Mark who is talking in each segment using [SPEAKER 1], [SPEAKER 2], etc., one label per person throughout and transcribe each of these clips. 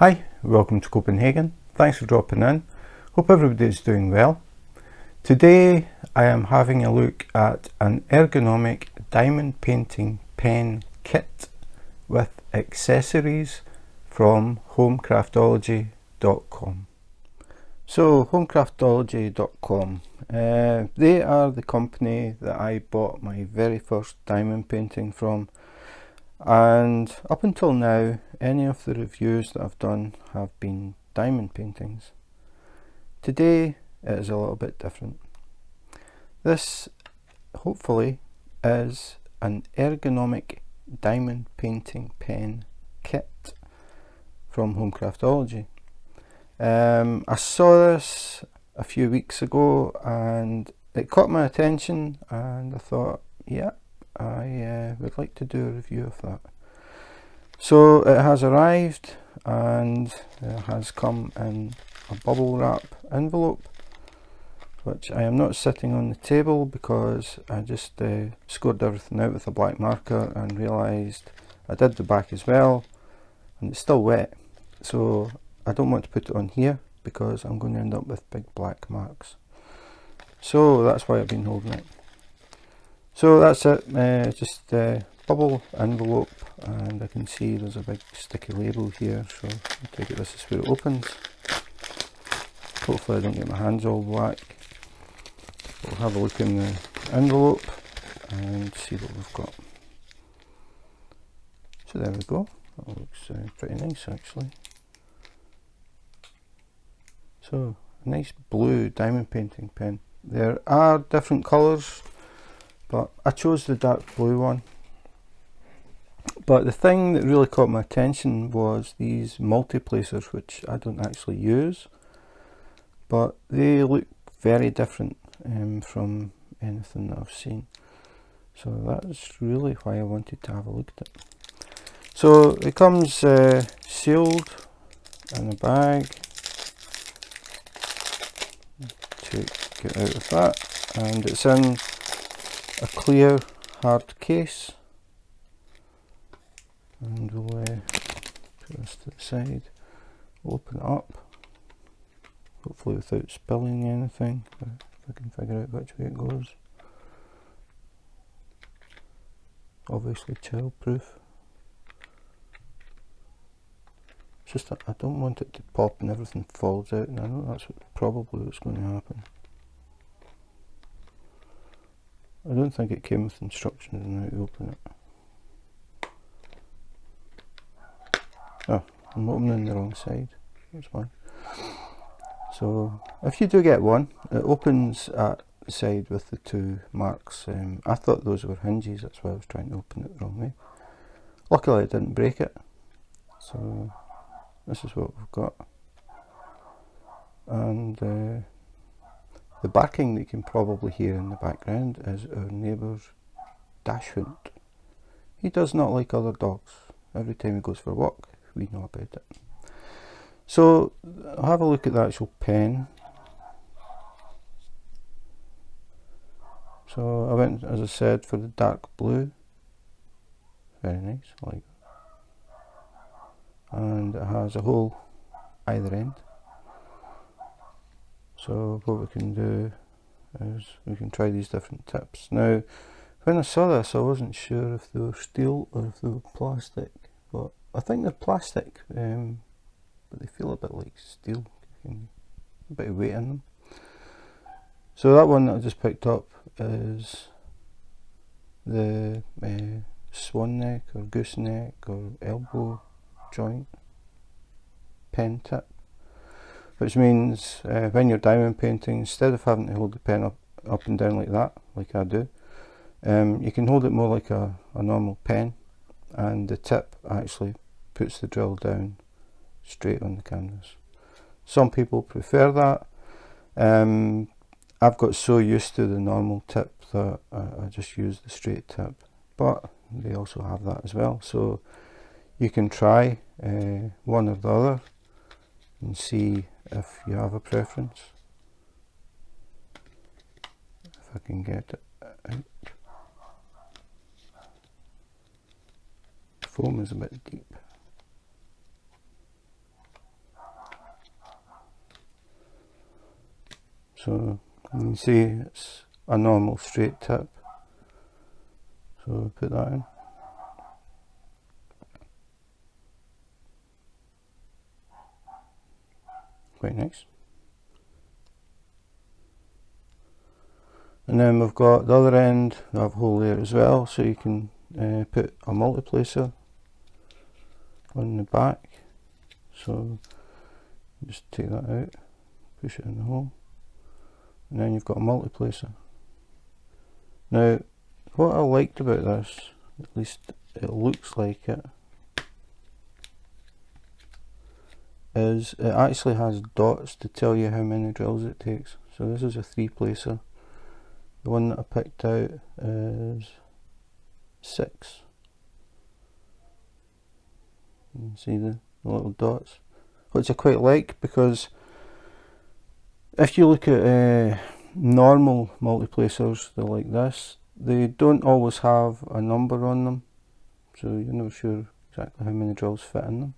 [SPEAKER 1] Hi, welcome to Copenhagen. Thanks for dropping in. Hope everybody is doing well. Today I am having a look at an ergonomic diamond painting pen kit with accessories from homecraftology.com. So homecraftology.com, they are the company that I bought my very first diamond painting from, and up until now any of the reviews that I've done have been diamond paintings. Today it is a little bit different. This hopefully is an ergonomic diamond painting pen kit from Home Craftology. I saw this a few weeks ago and it caught my attention, and I thought, yeah, I would like to do a review of that. So it has arrived and it has come in a bubble wrap envelope, which I am not sitting on the table because I just scored everything out with a black marker and realised I did the back as well and it's still wet, so I don't want to put it on here because I'm going to end up with big black marks. So that's why I've been holding it. So that's it, just bubble envelope, and I can see there's a big sticky label here, so I take it this is where it opens. Hopefully I don't get my hands all black. We'll have a look in the envelope and see what we've got. So there we go, that looks pretty nice actually. So a nice blue diamond painting pen. There are different colours, but I chose the dark blue one. But the thing that really caught my attention was these Multiplacers, which I don't actually use, but they look very different from anything that I've seen. So that's really why I wanted to have a look at it. So it comes sealed in a bag. Take it out of that, and it's in a clear hard case, and we'll put this to the side, open it up, hopefully without spilling anything, if I can figure out which way it goes. Obviously child proof. It's just that I don't want it to pop and everything falls out, and I know that's probably what's going to happen. I don't think it came with instructions on how to open it. Oh, I'm opening the wrong side, that's fine. So if you do get one, it opens at the side with the two marks. I thought those were hinges, that's why I was trying to open it the wrong way. Luckily I didn't break it. So this is what we've got. And the barking that you can probably hear in the background is our neighbour's dachshund. He does not like other dogs. Every time he goes for a walk, we know about it. So I'll have a look at the actual pen. So I went, as I said, for the dark blue. Very nice, I like that. And it has a hole either end. So what we can do is we can try these different tips. Now, when I saw this, I wasn't sure if they were steel or if they were plastic, but I think they're plastic, but they feel a bit like steel, a bit of weight in them. So that one that I just picked up is the swan neck or gooseneck or elbow joint pen tip, which means when you're diamond painting, instead of having to hold the pen up and down like that, like I do, you can hold it more like a normal pen, and the tip actually puts the drill down straight on the canvas. Some people prefer that. I've got so used to the normal tip that I just use the straight tip, but they also have that as well. So you can try one or the other and see if you have a preference. If I can get it out. The foam is a bit deep. So you can see it's a normal straight tip. So put that in. Quite nice. And then we've got the other end, we have a hole there as well, so you can put a multiplacer on the back. So just take that out, push it in the hole, and then you've got a multiplacer. Now, what I liked about this, at least it looks like it, is it actually has dots to tell you how many drills it takes. So this is a 3-placer. The one that I picked out is 6. You can see the little dots, which I quite like, because if you look at normal multiplacers, they're like this. They don't always have a number on them, so you're not sure exactly how many drills fit in them.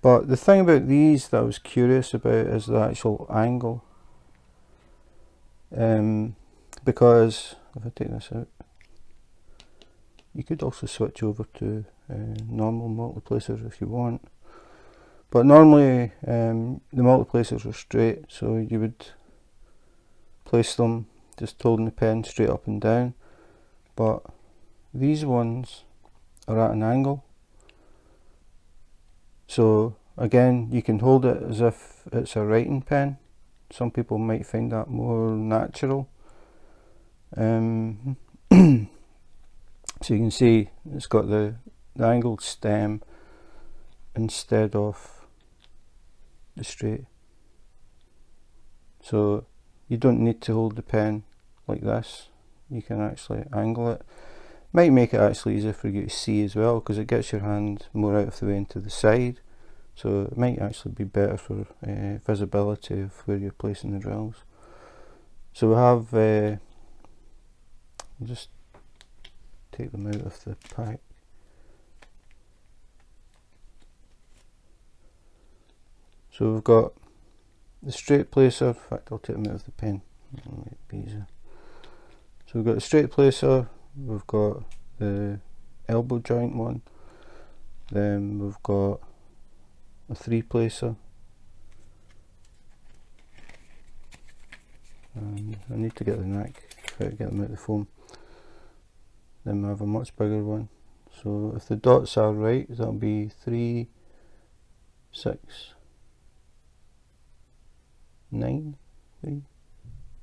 [SPEAKER 1] But the thing about these that I was curious about is the actual angle. Because if I take this out, you could also switch over to normal multiplacers if you want. But normally the multiplacers are straight, so you would place them just holding the pen straight up and down. But these ones are at an angle. So again, you can hold it as if it's a writing pen. Some people might find that more natural. So you can see it's got the angled stem instead of the straight. So you don't need to hold the pen like this. You can actually angle it. Might make it actually easier for you to see as well, because it gets your hand more out of the way and to the side. So it might actually be better for visibility of where you're placing the drills. So we have, I'll just take them out of the pack. So we've got the straight placer. In fact, I'll take them out of the pen, it'll make it easier. So we've got the straight placer, we've got the elbow joint one, then we've got a 3-placer, and I need to get the neck out, get them out of the foam. Then we have a much bigger one. So if the dots are right, that'll be 3, 6, 9, 3,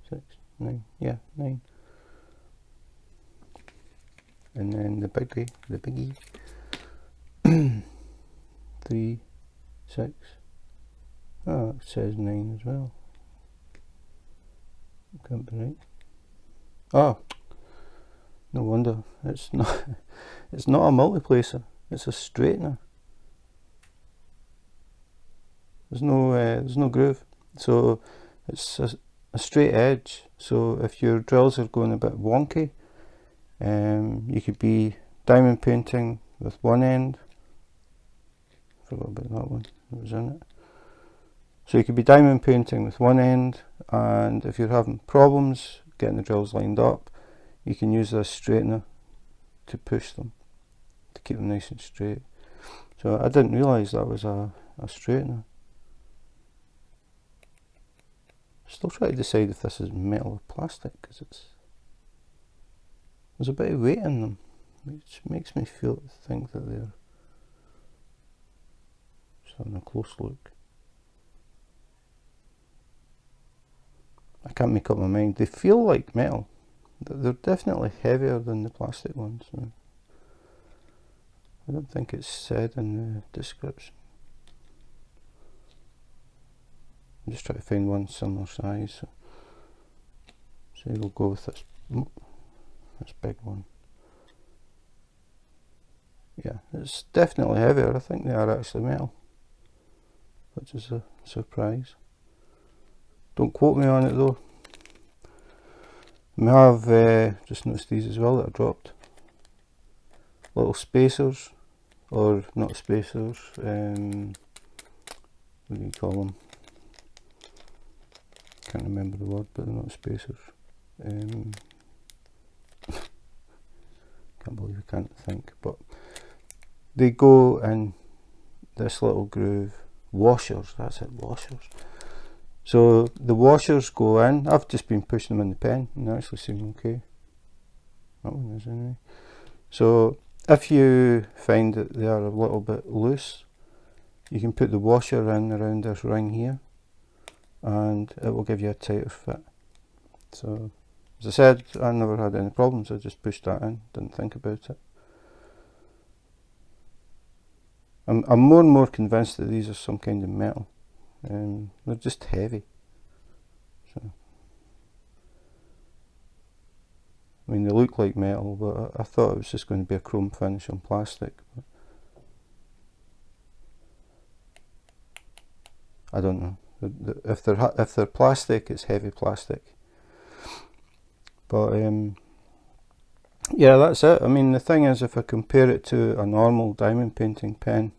[SPEAKER 1] 6, 9, yeah, 9. And then the biggie, 3, 6. Oh, it says 9 as well. Can't be right. Oh, no wonder it's not. It's not a multiplacer. It's a straightener. There's no groove, so it's a straight edge. So if your drills are going a bit wonky, you could be diamond painting with one end. Forgot about that one, it was in it. So you could be diamond painting with one end, and if you're having problems getting the drills lined up, you can use this straightener to push them, to keep them nice and straight. So I didn't realise that was a straightener. Still trying to decide if this is metal or plastic, because there's a bit of weight in them, which makes me think that they're just having a close look. I can't make up my mind. They feel like metal. They're definitely heavier than the plastic ones. I don't think it's said in the description. I'm just trying to find one similar size. So we'll go with this big one. Yeah, it's definitely heavier. I think they are actually metal, which is a surprise. Don't quote me on it though. We have just noticed these as well that I dropped. Little spacers, or not spacers, what do you call them? can't remember the word, but they're not spacers. Can't believe I can't think, but they go in this little groove. Washers, that's it, washers. So the washers go in. I've just been pushing them in the pen and they actually seem okay. That one is anyway. So if you find that they are a little bit loose, you can put the washer in around this ring here and it will give you a tighter fit. So as I said, I never had any problems. I just pushed that in, didn't think about it. I'm more and more convinced that these are some kind of metal. They're just heavy. So, I mean, they look like metal, but I thought it was just going to be a chrome finish on plastic. But I don't know. If they're plastic, it's heavy plastic. But yeah, that's it. I mean, the thing is, if I compare it to a normal diamond painting pen,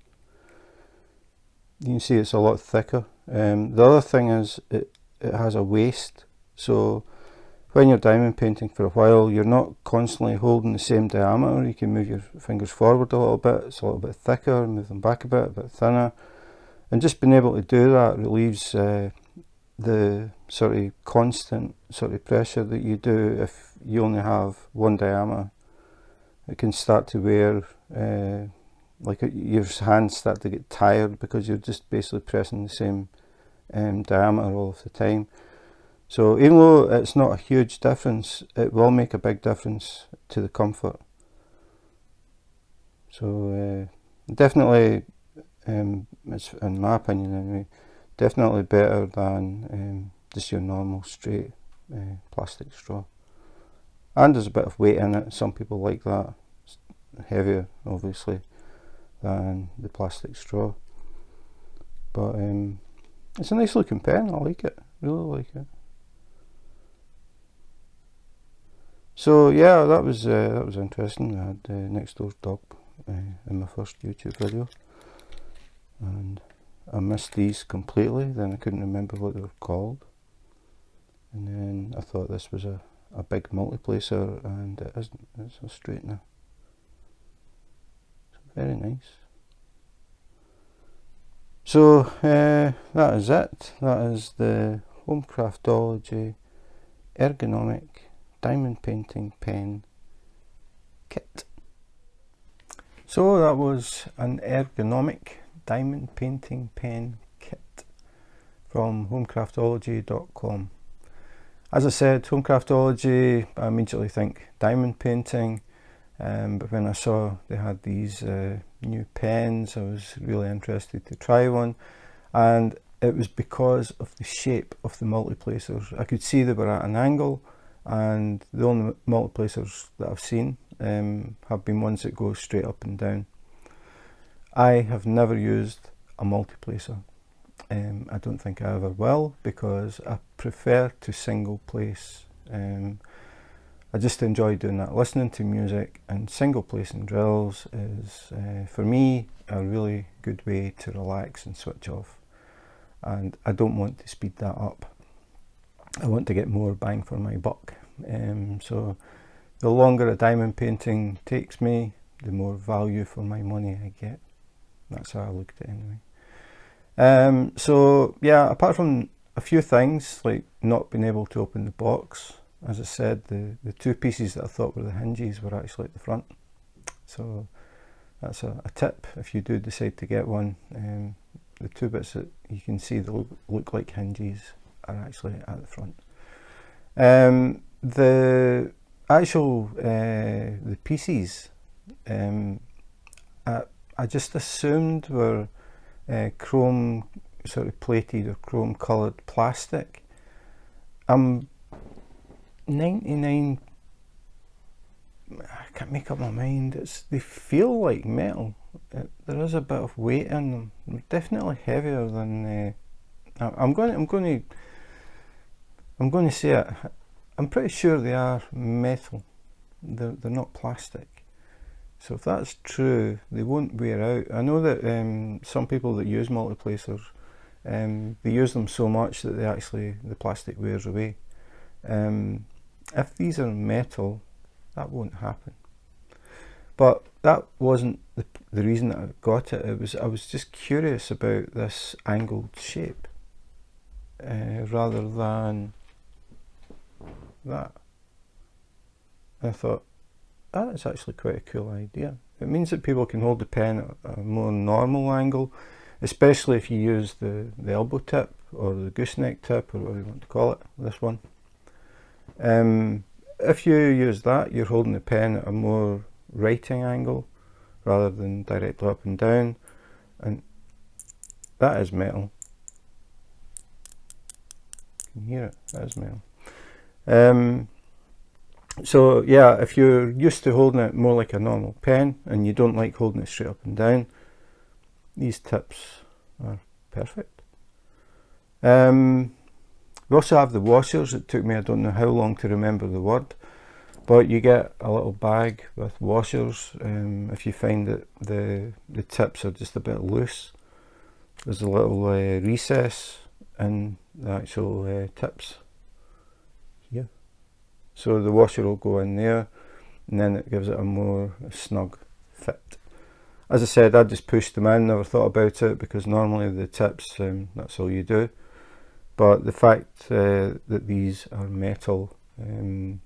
[SPEAKER 1] you can see it's a lot thicker. The other thing is it has a waist, so when you're diamond painting for a while, you're not constantly holding the same diameter. You can move your fingers forward a little bit, it's a little bit thicker, move them back a bit thinner, and just being able to do that relieves the sort of constant sort of pressure that you do if you only have one diameter. It can start to wear, like your hands start to get tired because you're just basically pressing the same diameter all of the time. So even though it's not a huge difference, it will make a big difference to the comfort. So definitely, it's, in my opinion anyway, definitely better than just your normal straight plastic straw. And there's a bit of weight in it. Some people like that. It's heavier, obviously, than the plastic straw. But it's a nice looking pen. I like it. Really like it. So yeah, that was interesting. I had next door dog in my first YouTube video, and I missed these completely. Then I couldn't remember what they were called, and then I thought this was a big multiplacer, and it isn't. It's a straightener. So very nice. So that is it. That is the Home Craftology Ergonomic Diamond Painting Pen Kit. So that was an Ergonomic Diamond Painting Pen Kit from homecraftology.com. As I said, Home Craftology, I immediately think diamond painting, but when I saw they had these new pens, I was really interested to try one, and it was because of the shape of the multiplacers. I could see they were at an angle, and the only multiplacers that I've seen have been ones that go straight up and down. I have never used a multiplacer. I don't think I ever will, because I prefer to single place. I just enjoy doing that. Listening to music and single placing drills is for me a really good way to relax and switch off, and I don't want to speed that up. I want to get more bang for my buck. So the longer a diamond painting takes me, the more value for my money I get. That's how I look at it anyway. So yeah, apart from a few things like not being able to open the box, as I said, the two pieces that I thought were the hinges were actually at the front. So that's a tip if you do decide to get one. The two bits that you can see that look like hinges are actually at the front. The actual the pieces I just assumed were chrome sort of plated or chrome coloured plastic. I'm 99, I can't make up my mind. They feel like metal. There is a bit of weight in them. They're definitely heavier than. I'm going to say it. I'm pretty sure they are metal. They're not plastic. So if that's true, they won't wear out. I know that some people that use multiplacers They use them so much that the plastic wears away. If these are metal, that won't happen. But that wasn't the reason that I got it. I was just curious about this angled shape rather than that. I thought, that's actually quite a cool idea. It means that people can hold the pen at a more normal angle, especially if you use the elbow tip or the gooseneck tip, or whatever you want to call it, this one. If you use that, you're holding the pen at a more writing angle rather than directly up and down, and that is metal. You can hear it, that is metal. So yeah, if you're used to holding it more like a normal pen and you don't like holding it straight up and down, these tips are perfect. We also have the washers. It took me, I don't know how long to remember the word, but you get a little bag with washers. If you find that the tips are just a bit loose, there's a little recess in the actual tips here. So the washer will go in there, and then it gives it a more snug fit. As I said, I just pushed them in, never thought about it, because normally the tips, that's all you do. But the fact that these are metal, it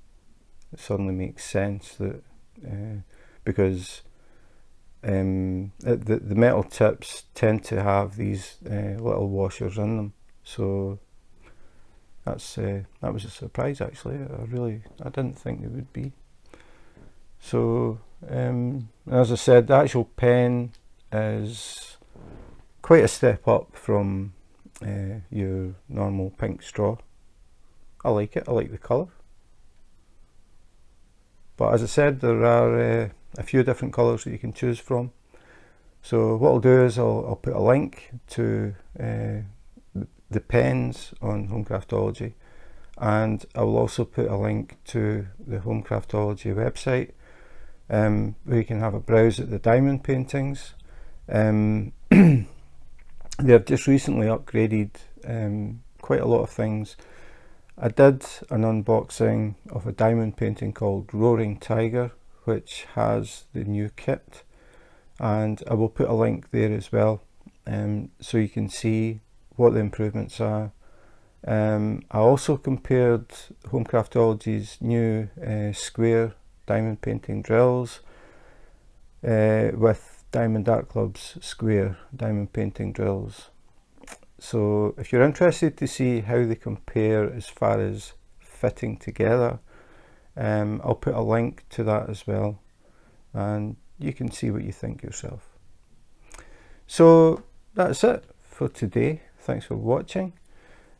[SPEAKER 1] suddenly makes sense that because the metal tips tend to have these little washers in them. So that was a surprise, actually. I didn't think they would be. So as I said, the actual pen is quite a step up from your normal pink straw. I like it, I like the colour. But as I said, there are a few different colours that you can choose from. So what I'll do is I'll put a link to the pens on Home Craftology, and I will also put a link to the Home Craftology website, where you can have a browse at the diamond paintings. They've just recently upgraded quite a lot of things. I did an unboxing of a diamond painting called Roaring Tiger, which has the new kit, and I will put a link there as well, so you can see what the improvements are. I also compared Home Craftology's new square diamond painting drills with Diamond Art Club's square diamond painting drills. So if you're interested to see how they compare as far as fitting together, I'll put a link to that as well, and you can see what you think yourself. So that's it for today. Thanks for watching.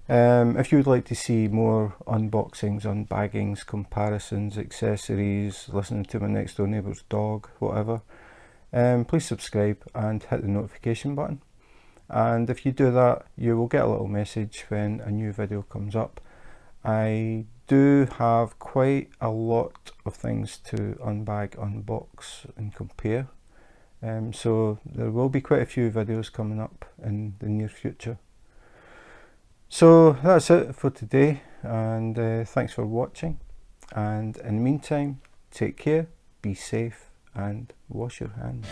[SPEAKER 1] If you would like to see more unboxings, unbaggings, comparisons, accessories, listening to my next door neighbour's dog, whatever, please subscribe and hit the notification button. And if you do that, you will get a little message when a new video comes up. I do have quite a lot of things to unbag, unbox and compare, so there will be quite a few videos coming up in the near future. So that's it for today, and thanks for watching, and in the meantime, take care, be safe and wash your hands.